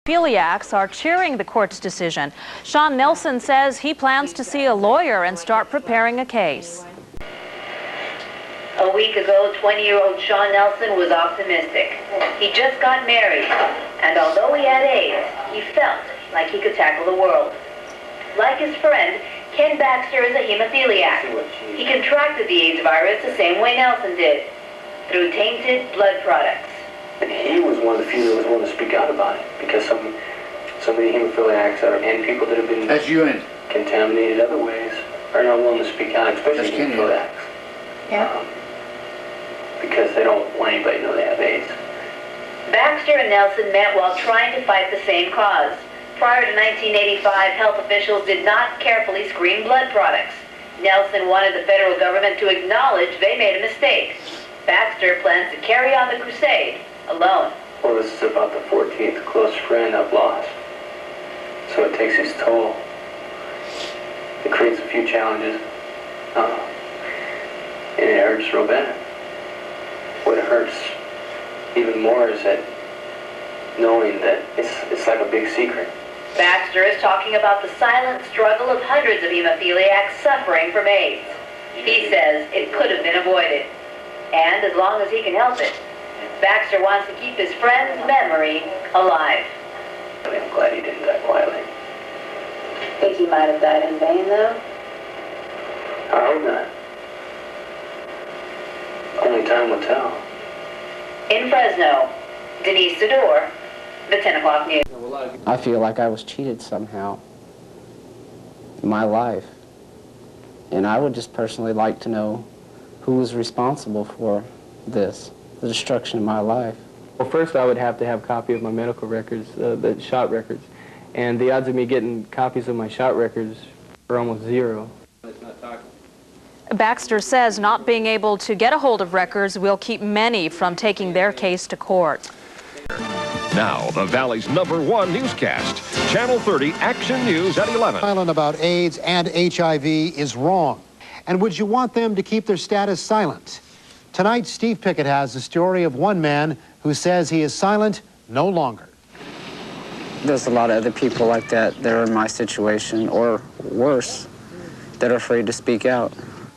Hemophiliacs are cheering the court's decision. Shawn Nelson says he plans to see a lawyer and start preparing a case. A week ago, 20-year-old Shawn Nelson was optimistic. He just got married, and although he had AIDS, he felt like he could tackle the world. Like his friend, Ken Baxter is a hemophiliac. He contracted the AIDS virus the same way Nelson did, through tainted blood products. And he was one of the few that was willing to speak out about it, because so many hemophiliacs and people that have been contaminated other ways are not willing to speak out, especially hemophiliacs. Yeah. Because they don't want anybody to know they have AIDS. Baxter and Nelson met while trying to fight the same cause. Prior to 1985, health officials did not carefully screen blood products. Nelson wanted the federal government to acknowledge they made a mistake. Baxter plans to carry on the crusade alone. Well, this is about the 14th close friend I've lost. So it takes its toll. It creates a few challenges. And it hurts real bad. What hurts even more is that knowing that it's like a big secret. Baxter is talking about the silent struggle of hundreds of hemophiliacs suffering from AIDS. He says it could have been avoided. And as long as he can help it, Baxter wants to keep his friend's memory alive. I'm glad he didn't die quietly. Think he might have died in vain, though? I hope not. Only time will tell. In Fresno, Denise Sador, the 10 o'clock news. I feel like I was cheated somehow in my life. And I would just personally like to know who was responsible for this, the destruction of my life. Well, first I would have to have a copy of my medical records, the shot records. And the odds of me getting copies of my shot records are almost zero. Baxter says not being able to get a hold of records will keep many from taking their case to court. Now, the Valley's #1 newscast, Channel 30 Action News at 11. Silent about AIDS and HIV is wrong. And would you want them to keep their status silent? Tonight, Steve Pickett has the story of one man who says he is silent no longer. There's a lot of other people like that that are in my situation, or worse, that are afraid to speak out.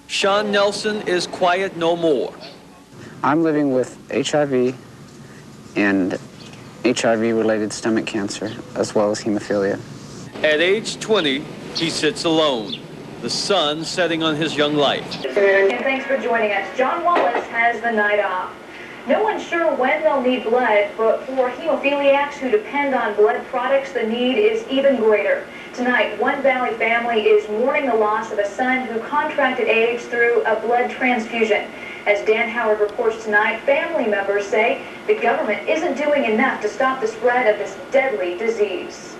Shawn Nelson is quiet no more. I'm living with HIV and HIV-related stomach cancer, as well as hemophilia. At age 20, he sits alone, the sun setting on his young life. And thanks for joining us. John Wallace has the night off. No one's sure when they'll need blood, but for hemophiliacs who depend on blood products, the need is even greater. Tonight, one Valley family is mourning the loss of a son who contracted AIDS through a blood transfusion. As Dan Howard reports tonight, family members say the government isn't doing enough to stop the spread of this deadly disease.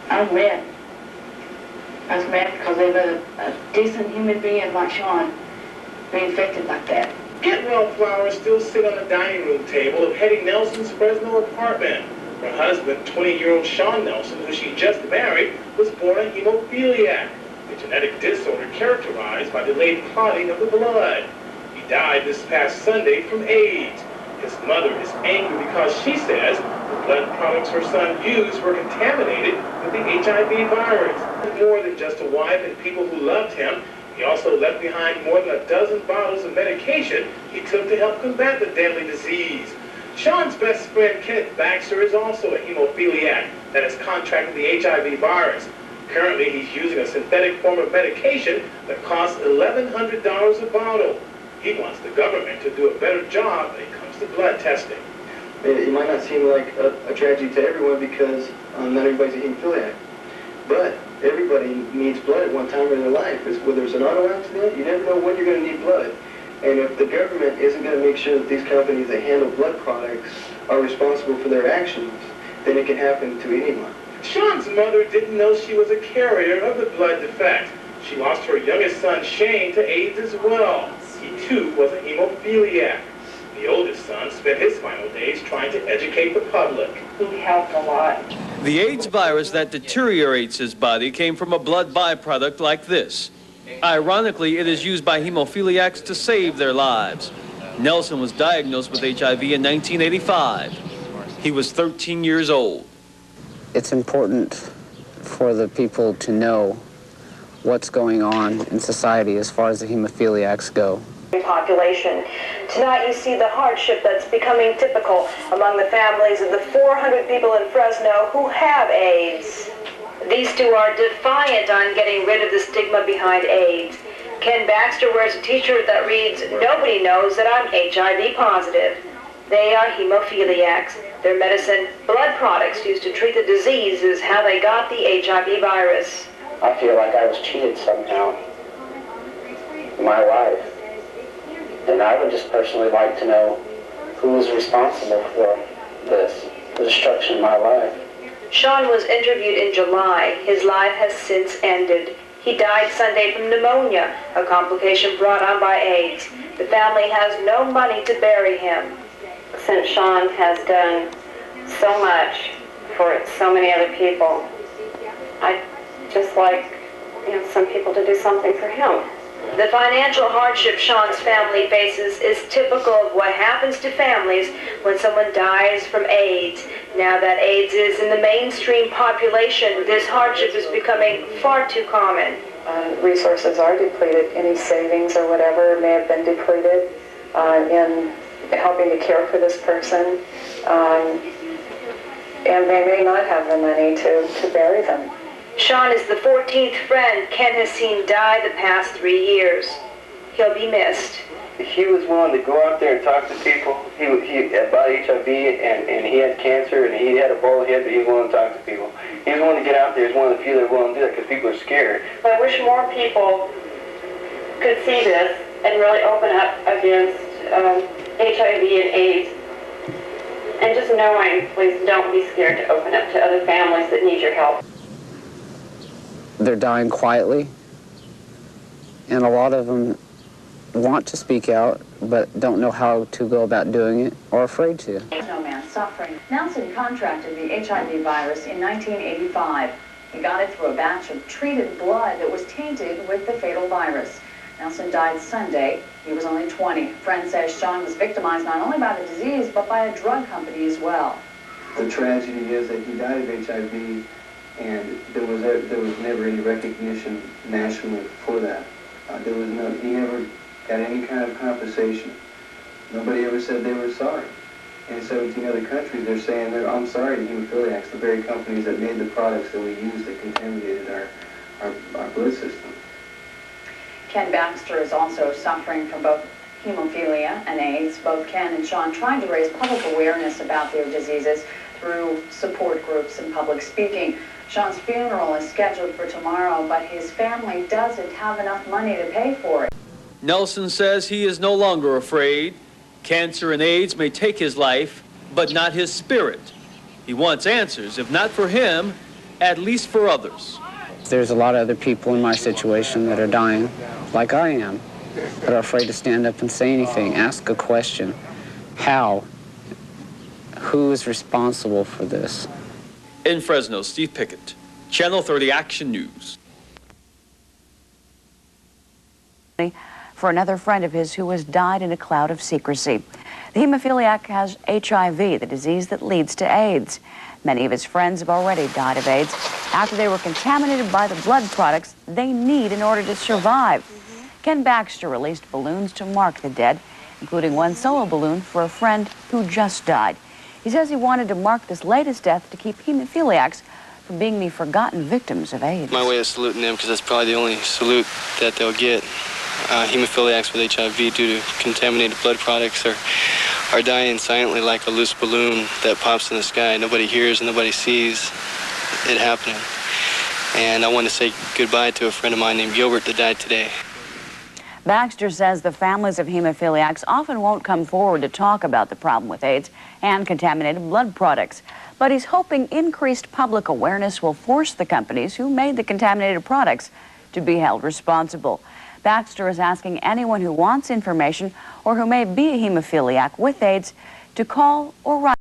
I'm mad. I was mad because they let a decent human being like Shawn be infected like that. Get well flowers still sit on the dining room table of Hetty Nelson's Fresno apartment. Her husband, 20-year-old Shawn Nelson, who she just married, was born a hemophiliac, a genetic disorder characterized by delayed clotting of the blood. He died this past Sunday from AIDS. His mother is angry because she says the blood products her son used were contaminated with the HIV virus. More than just a wife and people who loved him, he also left behind more than a dozen bottles of medication he took to help combat the deadly disease. Shawn's best friend, Kenneth Baxter, is also a hemophiliac that has contracted the HIV virus. Currently, he's using a synthetic form of medication that costs $1,100 a bottle. He wants the government to do a better job when it comes to blood testing. It might not seem like a tragedy to everyone because not everybody's a hemophiliac. But everybody needs blood at one time in their life. Whether it's an auto accident, you never know when you're going to need blood. And if the government isn't going to make sure that these companies that handle blood products are responsible for their actions, then it can happen to anyone. Shawn's mother didn't know she was a carrier of the blood defect. She lost her youngest son, Shane, to AIDS as well. He, too, was a hemophiliac. The oldest son spent his final days trying to educate the public. He helped a lot. The AIDS virus that deteriorates his body came from a blood byproduct like this. Ironically, it is used by hemophiliacs to save their lives. Nelson was diagnosed with HIV in 1985. He was 13 years old. It's important for the people to know what's going on in society as far as the hemophiliacs go. Population. Tonight you see the hardship that's becoming typical among the families of the 400 people in Fresno who have AIDS. These two are defiant on getting rid of the stigma behind AIDS. Ken Baxter wears a t-shirt that reads, "Nobody knows that I'm HIV positive." They are hemophiliacs. Their medicine, blood products used to treat the disease, is how they got the HIV virus. I feel like I was cheated somehow in my life. And I would just personally like to know who is responsible for this, the destruction of my life. Shawn was interviewed in July. His life has since ended. He died Sunday from pneumonia, a complication brought on by AIDS. The family has no money to bury him. Since Shawn has done so much for so many other people, I'd just like, some people to do something for him. The financial hardship Shawn's family faces is typical of what happens to families when someone dies from AIDS. Now that AIDS is in the mainstream population, this hardship is becoming far too common. Resources are depleted. Any savings or whatever may have been depleted in helping to care for this person. And they may not have the money to bury them. Shawn is the 14th friend Ken has seen die the past 3 years. He'll be missed. He was willing to go out there and talk to people. He about HIV, and he had cancer, and he had a bald head, but he was willing to talk to people. He was willing to get out there. He's one of the few that are willing to do that because people are scared. I wish more people could see this and really open up against HIV and AIDS. And just knowing, please don't be scared to open up to other families that need your help. They're dying quietly, and a lot of them want to speak out, but don't know how to go about doing it or afraid to. No man suffering. Nelson contracted the HIV virus in 1985. He got it through a batch of treated blood that was tainted with the fatal virus. Nelson died Sunday. He was only 20. Friend says Shawn was victimized not only by the disease, but by a drug company as well. The tragedy is that he died of HIV, and there was never any recognition nationally for that. He never got any kind of compensation. Nobody ever said they were sorry. In 17 other countries, they're saying, I'm sorry to hemophiliacs, the very companies that made the products that we used that contaminated our blood system. Ken Baxter is also suffering from both hemophilia and AIDS. Both Ken and Shawn tried to raise public awareness about their diseases through support groups and public speaking. Shawn's funeral is scheduled for tomorrow, but his family doesn't have enough money to pay for it. Nelson says he is no longer afraid. Cancer and AIDS may take his life, but not his spirit. He wants answers, if not for him, at least for others. There's a lot of other people in my situation that are dying, like I am, that are afraid to stand up and say anything, ask a question. How? Who is responsible for this? In Fresno, Steve Pickett, Channel 30 Action News. For another friend of his who has died in a cloud of secrecy. The hemophiliac has HIV, the disease that leads to AIDS. Many of his friends have already died of AIDS after they were contaminated by the blood products they need in order to survive. Ken Baxter released balloons to mark the dead, including one solo balloon for a friend who just died. He says he wanted to mark this latest death to keep hemophiliacs from being the forgotten victims of AIDS. My way of saluting them, because that's probably the only salute that they'll get. Hemophiliacs with HIV due to contaminated blood products are dying silently like a loose balloon that pops in the sky. Nobody hears and nobody sees it happening. And I want to say goodbye to a friend of mine named Gilbert that died today. Baxter says the families of hemophiliacs often won't come forward to talk about the problem with AIDS and contaminated blood products. But he's hoping increased public awareness will force the companies who made the contaminated products to be held responsible. Baxter is asking anyone who wants information or who may be a hemophiliac with AIDS to call or write.